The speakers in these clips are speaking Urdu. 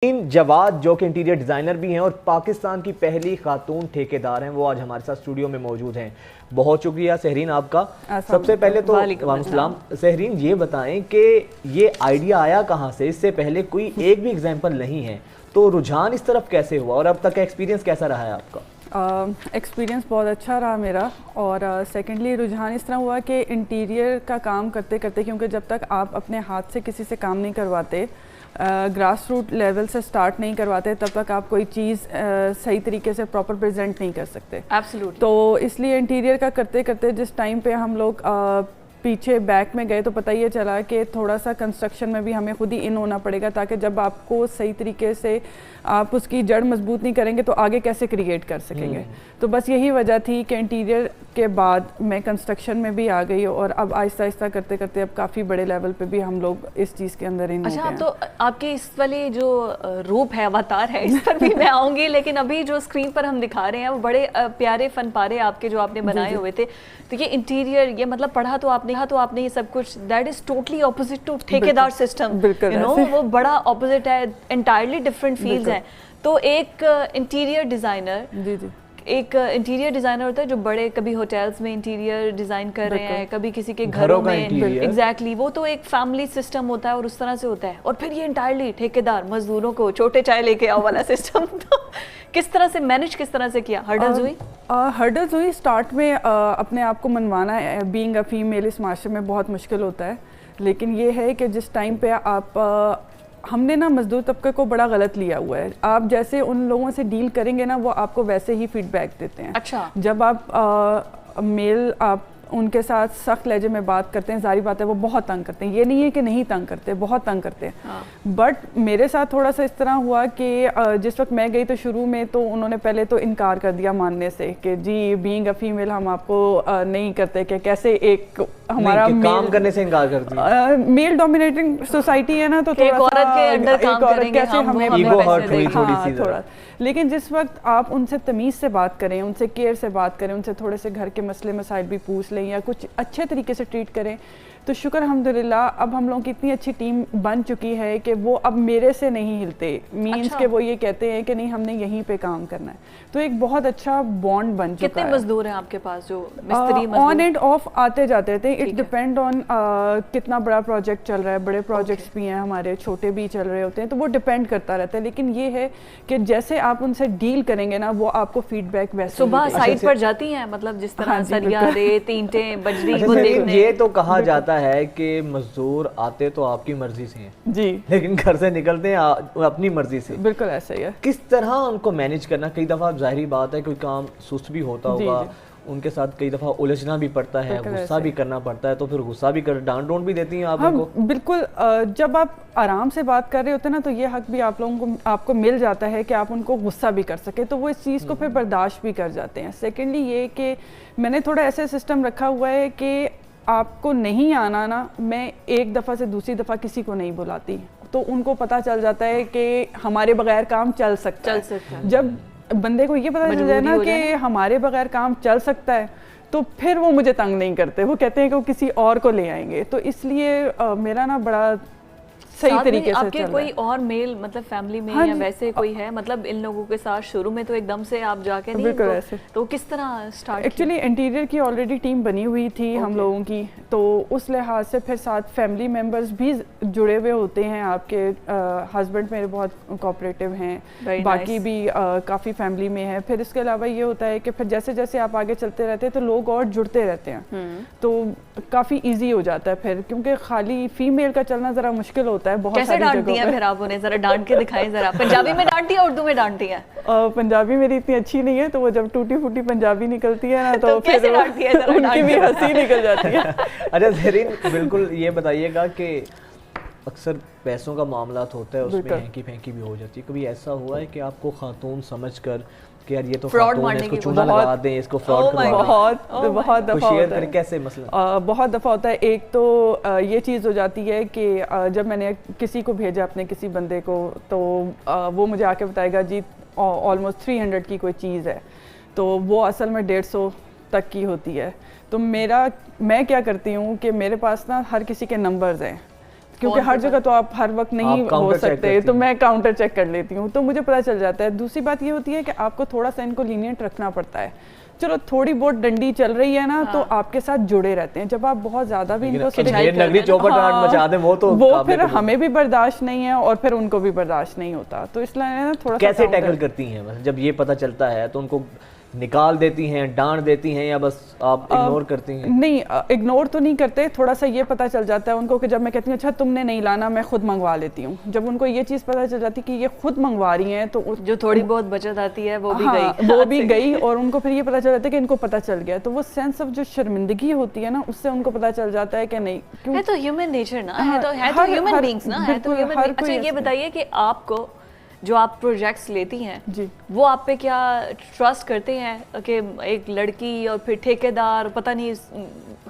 جواد جو کہ انٹیریئر ڈیزائنر بھی ہیں اور پاکستان کی پہلی خاتون ٹھیکیدار ہیں، وہ آج ہمارے ساتھ اسٹوڈیو میں موجود ہیں. بہت شکریہ سہرین آپ کا. سب سے پہلے تو وعلیکم السلام. سہرین یہ بتائیں کہ یہ آئیڈیا آیا کہاں سے؟ اس سے پہلے کوئی ایک بھی ایگزامپل نہیں ہے، تو رجحان اس طرف کیسے ہوا اور اب تک کا ایکسپیرینس کیسا رہا ہے آپ کا؟ ایکسپیرینس بہت اچھا رہا میرا، اور سیکنڈلی رجحان اس طرح ہوا کہ انٹیریئر کا کام کرتے کرتے، کیونکہ جب تک آپ اپنے ہاتھ سے کسی سے کام نہیں کرواتے، گراس روٹ لیول سے سٹارٹ نہیں کرواتے، تب تک آپ کوئی چیز صحیح طریقے سے پراپر پریزنٹ نہیں کر سکتے. تو اس لیے انٹیریئر کا کرتے کرتے جس ٹائم پہ ہم لوگ پیچھے بیک میں گئے تو پتہ یہ چلا کہ تھوڑا سا کنسٹرکشن میں بھی ہمیں خود ہی ان ہونا پڑے گا، تاکہ جب آپ کو صحیح طریقے سے آپ اس کی جڑ مضبوط نہیں کریں گے تو آگے کیسے کریٹ کر سکیں گے. تو بس یہی وجہ تھی کہ انٹیریئر کے بعد میں کنسٹرکشن میں بھی آ گئی، اور اب آہستہ آہستہ کرتے کرتے اب کافی بڑے لیول پہ بھی ہم لوگ اس چیز کے اندر ان ہو گئے ہیں. تو آپ کے اس والی جو روپ ہے، اوتار ہے، اس پر بھی میں آؤں گی، لیکن ابھی جو اسکرین پر ہم دکھا رہے ہیں وہ بڑے پیارے فن پارے آپ کے جو آپ نے بنائے ہوئے تھے. تو یہ انٹیریئر، یہ مطلب پڑھا تو آپ نے یہ سب کچھ، that is totally opposite to ٹھیکیدار سسٹم. وہ بڑا اپوزٹ ہے، انٹائرلی ڈفرینٹ فیلڈز ہیں. تو ایک انٹیریئر ڈیزائنر انٹیریئر ڈیزائنر ہوتا ہے جو بڑے کبھی ہوٹلز میں انٹیریئر ڈیزائن کر رہے ہیں، کبھی کسی کے گھروں میں. ایگزیکٹلی، وہ تو ایک فیملی سسٹم ہوتا ہے اور اس طرح سے ہوتا ہے. اور پھر یہ انٹائرلی ٹھیکیدار، مزدوروں کو چھوٹے چائے لے کے آؤ والا سسٹم. تو کس طرح سے مینج، کس طرح سے کیا؟ ہرڈلز ہوئی اسٹارٹ میں. اپنے آپ کو منوانا بینگ اے فیمیل اس معاشرے میں بہت مشکل ہوتا ہے، لیکن یہ ہے کہ جس ٹائم پہ آپ، ہم نے نا مزدور طبقے کو بڑا غلط لیا ہوا ہے. آپ جیسے ان لوگوں سے ڈیل کریں گے نا، وہ آپ کو ویسے ہی فیڈ بیک دیتے ہیں. اچھا. جب آپ میل آپ ان کے ساتھ سخت لہجے میں بات کرتے ہیں، ظاہری بات ہے وہ بہت تنگ کرتے ہیں. یہ نہیں ہے کہ نہیں تنگ کرتے، بہت تنگ کرتے ہیں. بٹ میرے ساتھ تھوڑا سا اس طرح ہوا کہ جس وقت میں گئی تو شروع میں تو انہوں نے پہلے تو انکار کر دیا ماننے سے کہ جی بینگ اے فیمیل ہم آپ کو نہیں کرتے، کہ کیسے ایک ہمارا کام کرنے سے انکار کر دیا. میل ڈومینیٹنگ سوسائٹی ہے نا، تو ایک عورت کے انڈر کام کریں گے ہم. تھوڑا لیکن جس وقت آپ ان سے تمیز سے بات کریں، ان سے کیئر سے بات کریں، ان سے تھوڑے سے گھر کے مسئلے مسائل بھی پوچھ لیں یا کچھ اچھے طریقے سے ٹریٹ کریں، تو شکر الحمدللہ اب ہم لوگوں کی اتنی اچھی ٹیم بن چکی ہے کہ وہ اب میرے سے نہیں ہلتے. مینس کہ وہ یہ کہتے ہیں کہ نہیں ہم نے یہیں پہ کام کرنا ہے. تو ایک بہت اچھا بانڈ بن چکا ہے. کتنے مزدور ہیں آپ کے پاس جو مستری مزدور؟ آن اینڈ آف آتے جاتے رہتے ہیں. اٹ ڈپینڈ آن کتنا بڑا پروجیکٹ چل رہا ہے. بڑے پروجیکٹس بھی ہیں ہمارے، چھوٹے بھی چل رہے ہوتے ہیں، تو وہ ڈپینڈ کرتا رہتا ہے. لیکن یہ ہے کہ جیسے آپ ان سے ڈیل کریں گے نا، وہ آپ کو فیڈ بیک ویسے. صبح سائٹ پر جاتی ہیں، مطلب جس طرح سریا، ریت، اینٹیں، بجری کو دیکھنے. یہ تو کہا جاتا ہے کہ مزدور آتے تو آپ کی مرضی سے ہیں جی، لیکن گھر سے نکلتے ہیں اپنی مرضی سے. بالکل ایسا ہی ہے. کس طرح ان کو مینج کرنا؟ کئی دفعہ ظاہری بات ہے کوئی کام سست بھی ہوتا ہوگا، ان کے ساتھ کئی دفعہ الجھنا بھی پڑتا ہے، غصہ بھی کرنا پڑتا ہے، تو پھر غصہ بھی کر ڈانٹ ڈونٹ بھی دیتی ہیں آپ ان کو؟ بالکل. جب آپ آرام سے بات کر رہے ہوتے ہیں نا، تو یہ حق بھی آپ لوگوں کو، آپ کو مل جاتا ہے کہ آپ ان کو غصہ بھی کر سکے، تو وہ اس چیز کو پھر برداشت بھی کر جاتے ہیں. سیکنڈلی یہ کہ میں نے تھوڑا ایسے سسٹم رکھا ہوا ہے کہ آپ کو نہیں آنا نا، میں ایک دفعہ سے دوسری دفعہ کسی کو نہیں بلاتی، تو ان کو پتہ چل جاتا ہے کہ ہمارے بغیر کام چل سکتا ہے. جب بندے کو یہ پتہ چل جائے نا کہ ہمارے بغیر کام چل سکتا ہے، تو پھر وہ مجھے تنگ نہیں کرتے. وہ کہتے ہیں کہ وہ کسی اور کو لے آئیں گے. تو اس لیے میرا نا بڑا صحیح طریقے سے آپ کے کوئی اور میل مطلب فیملی میں یا ویسے کوئی ہے، مطلب ان لوگوں کے ساتھ شروع میں تو ایک دم سے آپ جا کے نہیں، تو کس طرح سٹارٹ؟ ایکچولی انٹیریئر کی آلریڈی ٹیم بنی ہوئی تھی ہم لوگوں کی، تو اس لحاظ سے پھر ساتھ فیملی ممبرز بھی جڑے ہوئے ہوتے ہیں. آپ کے ہسبینڈ میرے بہت کوآپریٹیو ہیں، باقی بھی کافی فیملی میں ہے. پھر اس کے علاوہ یہ ہوتا ہے کہ پھر جیسے جیسے آپ آگے چلتے رہتے ہیں تو لوگ اور جڑتے رہتے ہیں، تو کافی ایزی ہو جاتا ہے پھر، کیونکہ خالی فیمیل کا چلنا ذرا مشکل ہوتا ہے. کیسے ڈانٹتی ہیں پھر آپ انہیں؟ ذرا ڈانٹ کے دکھائیں. ذرا پنجابی میں ڈانٹتی ہے، اردو میں ڈانٹتی ہے؟ پنجابی میری اتنی اچھی نہیں ہے، تو وہ جب ٹوٹی پھوٹی پنجابی نکلتی ہے نا، تو پھر ان کی بھی ہنسی نکل جاتی ہے. اچھا زرین، بالکل یہ بتائیے گا کہ اکثر پیسوں کا معاملات ہوتا ہے، اس میں ہینکی پھینکی بھی ہو جاتی ہے. کبھی ایسا ہوا ہے کہ آپ کو خاتون سمجھ کر کہ یار یہ تو خاتون ہے، اس کو چونا لگا دیں، اس کو فراڈ کروا دیں؟ بہت دفعہ شیئر کریں کیسے مسئلہ؟ بہت دفعہ ہوتا ہے. ایک تو یہ چیز ہو جاتی ہے کہ جب میں نے کسی کو بھیجا اپنے کسی بندے کو، تو وہ مجھے آ کے بتائے گا جی آلموسٹ 300 کی کوئی چیز ہے، تو وہ اصل میں 150 تک کی ہوتی ہے. تو میں کیا کرتی ہوں کہ میرے پاس نا ہر کسی کے نمبرز ہیں، کیونکہ ہر جگہ تو آپ ہر وقت نہیں ہو سکتے, تو میں کاؤنٹر چیک کر لیتی ہوں, تو مجھے پتہ چل جاتا ہے. دوسری بات یہ ہوتی ہے کہ آپ کو تھوڑا سا ان کو لینینٹ رکھنا پڑتا ہے. چلو تھوڑی بہت ڈنڈی چل رہی ہے نا, تو آپ کے ساتھ جڑے رہتے ہیں. جب آپ بہت زیادہ بھی ان کو وہ پھر ہمیں بھی برداشت نہیں ہے اور پھر ان کو بھی برداشت نہیں ہوتا. تو اس لیے تھوڑا سا کیسے ٹیکل کرتی ہیں جب یہ پتہ چلتا ہے؟ تو ان کو نکال دیتی ہیں, ڈانٹ دیتی ہیں, یا بس آپ اگنور کرتی ہیں؟ نہیں, اگنور تو نہیں کرتے. تھوڑا سا یہ پتہ چل جاتا ہے ان کو کہ جب میں کہتی ہوں اچھا تم نے نہیں لانا, میں خود منگوا لیتی ہوں. جب ان کو یہ چیز پتہ چل جاتی کہ یہ خود منگوا رہی ہیں, تو جو تھوڑی بہت بچت آتی ہے وہ بھی گئی, اور ان کو پھر یہ پتہ چل جاتا ہے کہ ان کو پتہ چل گیا. تو وہ سینس آف جو شرمندگی ہوتی ہے نا, اس سے ان کو پتہ چل جاتا ہے کہ نہیں, ہے تو ہیومن نیچر نا, ہے تو ہیومن بینگز نا, ہے تو ہیومن. اچھا یہ بتائیے کہ آپ کو جو آپ پروجیکٹس لیتی ہیں وہ آپ پہ کیا ٹرسٹ کرتے ہیں کہ ایک لڑکی اور پھر ٹھیکیدار پتہ نہیں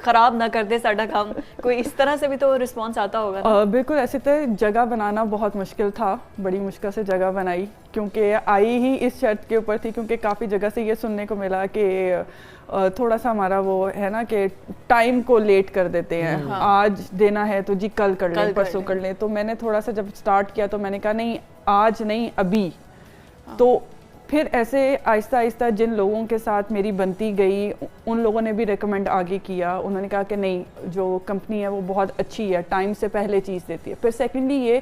خراب نہ کر دے ساڈا کام؟ کوئی اس طرح سے بھی تو رسپانس آتا ہوگا نا؟ بالکل ایسے تو جگہ بنانا بہت مشکل تھا, بڑی مشکل سے جگہ بنائی, کیونکہ آئی ہی اس شرط کے اوپر تھی, کیونکہ کافی جگہ سے یہ سننے کو ملا کہ تھوڑا سا ہمارا وہ ہے نا کہ ٹائم کو لیٹ کر دیتے ہیں, آج دینا ہے تو جی کل کر لیں, پرسوں کر لیں. تو میں نے تھوڑا سا جب سٹارٹ کیا تو میں نے کہا نہیں آج نہیں ابھی. تو پھر ایسے آہستہ آہستہ جن لوگوں کے ساتھ میری بنتی گئی, ان لوگوں نے بھی ریکمینڈ آگے کیا. انہوں نے کہا کہ نہیں جو کمپنی ہے وہ بہت اچھی ہے, ٹائم سے پہلے چیز دیتی ہے. پھر سیکنڈلی یہ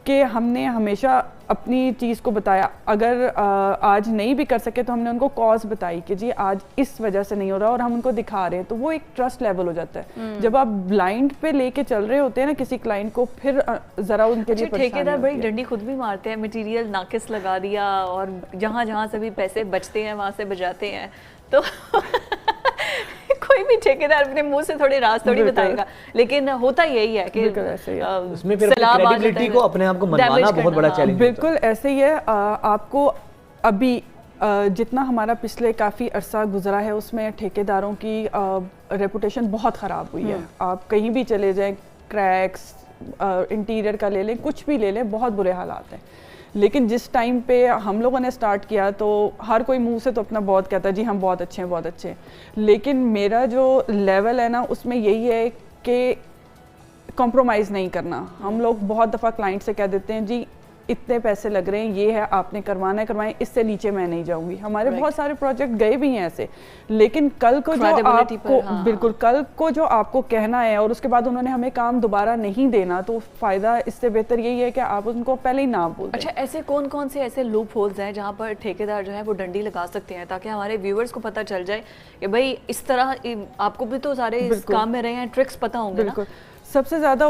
کہ ہم نے ہمیشہ اپنی چیز کو بتایا, اگر آج نہیں بھی کر سکے تو ہم نے ان کو کاز بتائی کہ جی آج اس وجہ سے نہیں ہو رہا, اور ہم ان کو دکھا رہے ہیں. تو وہ ایک ٹرسٹ لیول ہو جاتا ہے. جب آپ بلائنڈ پہ لے کے چل رہے ہوتے ہیں نا کسی کلائنٹ کو, پھر ذرا ان کے لیے ٹھیکیدار بڑی ڈنڈی خود بھی مارتے ہیں, مٹیریل ناقص لگا دیا اور جہاں جہاں سے بھی پیسے بچتے ہیں وہاں سے بجاتے ہیں. تو کوئی بھی ٹھیکیدار اپنے منہ سے تھوڑے راز تھوڑی بتائے گا, لیکن ہوتا یہی ہے کہ اس میں پھر کریڈیبلٹی کو اپنے آپ کو منوانا بہت بڑا چیلنج. بالکل ایسے ہی ہے. آپ کو ابھی جتنا ہمارا پچھلے کافی عرصہ گزرا ہے اس میں ٹھیکیداروں کی ریپوٹیشن بہت خراب ہوئی ہے. آپ کہیں بھی چلے جائیں, کریکس انٹیریئر کا لے لیں, کچھ بھی لے لیں, بہت برے حالات ہیں. لیکن جس ٹائم پہ ہم لوگوں نے سٹارٹ کیا تو ہر کوئی منہ سے تو اپنا بہت کہتا ہے جی ہم بہت اچھے ہیں بہت اچھے ہیں, لیکن میرا جو لیول ہے نا اس میں یہی ہے کہ کمپرومائز نہیں کرنا. ہم لوگ بہت دفعہ کلائنٹ سے کہہ دیتے ہیں جی اتنے پیسے لگ رہے ہیں, یہ ہے آپ نے کروانا ہے کروائیں, اس سے نیچے میں نہیں جاؤں گی. ہمارے بہت سارے پروجیکٹ گئے بھی ہیں ایسے, لیکن کل کو جو آپ کو بالکل کل کو جو آپ کو کہنا ہے اور اس کے بعد انہوں نے ہمیں کام دوبارہ نہیں دینا, تو فائدہ اس سے بہتر یہی ہے کہ آپ ان کو پہلے ہی نہ بول دیں. اچھا ایسے کون کون سے ایسے لوپ ہولز ہیں جہاں پر ٹھیکیدار جو ہے وہ ڈنڈی لگا سکتے ہیں, تاکہ ہمارے ویورز کو پتہ چل جائے کہ بھائی اس طرح آپ کو بھی تو سارے اس کام میں رہے ہیں, ٹرکس پتہ ہوں گے نا؟ سب سے زیادہ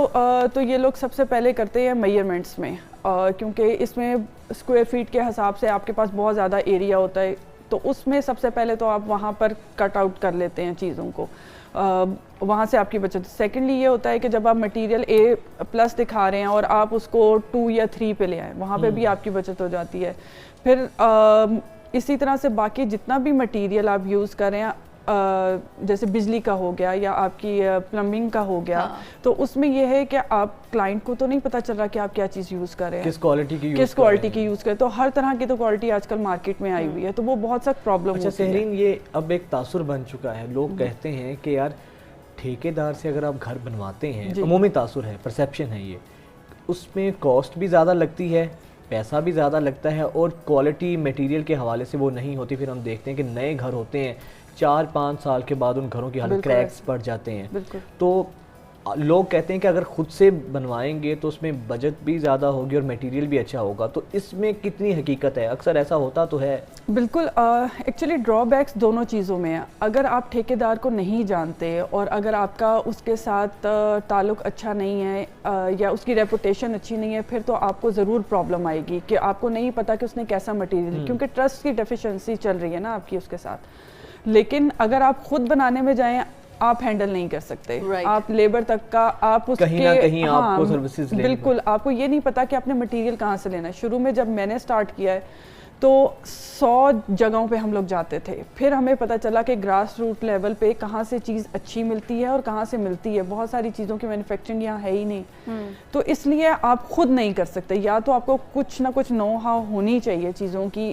تو یہ لوگ سب سے پہلے کرتے ہیں میجرمنٹس میں, کیونکہ اس میں اسکوائر فیٹ کے حساب سے آپ کے پاس بہت زیادہ ایریا ہوتا ہے, تو اس میں سب سے پہلے تو آپ وہاں پر کٹ آؤٹ کر لیتے ہیں چیزوں کو, وہاں سے آپ کی بچت. سیکنڈلی یہ ہوتا ہے کہ جب آپ مٹیریل A+ دکھا رہے ہیں اور آپ اس کو 2 یا 3 پہ لے آئیں, وہاں پہ بھی آپ کی بچت ہو جاتی ہے. پھر اسی طرح سے باقی جتنا بھی مٹیریل آپ یوز کر رہے ہیں, جیسے بجلی کا ہو گیا یا آپ کی پلمبنگ کا ہو گیا, تو اس میں یہ ہے کہ آپ کلائنٹ کو تو نہیں پتہ چل رہا کہ آپ کیا چیز یوز کر رہے ہیں, کس کوالٹی کی یوز کریں. تو ہر طرح کی تو کوالٹی آج کل مارکیٹ میں آئی ہوئی ہے, تو وہ بہت سخت پرابلم ہوتی ہے. اچھا سہرین, یہ اب ایک تاثر بن چکا ہے, لوگ کہتے ہیں کہ یار ٹھیکیدار سے اگر آپ گھر بنواتے ہیں, عمومی تاثر ہے, پرسیپشن ہے یہ, اس میں کاسٹ بھی زیادہ لگتی ہے, پیسہ بھی زیادہ لگتا ہے, اور کوالٹی میٹیریل کے حوالے سے وہ نہیں ہوتی. پھر ہم دیکھتے ہیں کہ نئے گھر ہوتے ہیں, 4-5 سال کے بعد ان گھروں کی حالت کریکس پڑ جاتے ہیں. تو لوگ کہتے ہیں کہ اگر خود سے بنوائیں گے تو اس میں بجٹ بھی زیادہ ہوگی اور میٹیریل بھی اچھا ہوگا. تو اس میں کتنی حقیقت ہے؟ اکثر ایسا ہوتا تو ہے. بالکل, ایکچولی ڈرا بیکس دونوں چیزوں میں ہیں. اگر آپ ٹھیکیدار کو نہیں جانتے اور اگر آپ کا اس کے ساتھ تعلق اچھا نہیں ہے یا اس کی ریپوٹیشن اچھی نہیں ہے, پھر تو آپ کو ضرور پرابلم آئے گی کہ آپ کو نہیں پتا کہ اس نے کیسا مٹیریل, کیونکہ ٹرسٹ کی ڈیفیشنسی چل رہی ہے نا آپ کی اس کے ساتھ. لیکن اگر آپ خود بنانے میں جائیں, آپ ہینڈل نہیں کر سکتے, آپ لیبر تک کا آپ اس کہیں نہ کہیں آپ کو سروسز لیں, بالکل آپ کو یہ نہیں پتا کہ آپ نے مٹیریل کہاں سے لینا ہے. شروع میں جب میں نے سٹارٹ کیا ہے تو 100 جگہوں پہ ہم لوگ جاتے تھے, پھر ہمیں پتہ چلا کہ گراس روٹ لیول پہ کہاں سے چیز اچھی ملتی ہے اور کہاں سے ملتی ہے. بہت ساری چیزوں کی مینوفیکچرنگ یہاں ہے ہی نہیں, تو اس لیے آپ خود نہیں کر سکتے. یا تو آپ کو کچھ نہ کچھ نو ہاؤ ہونی چاہیے چیزوں کی,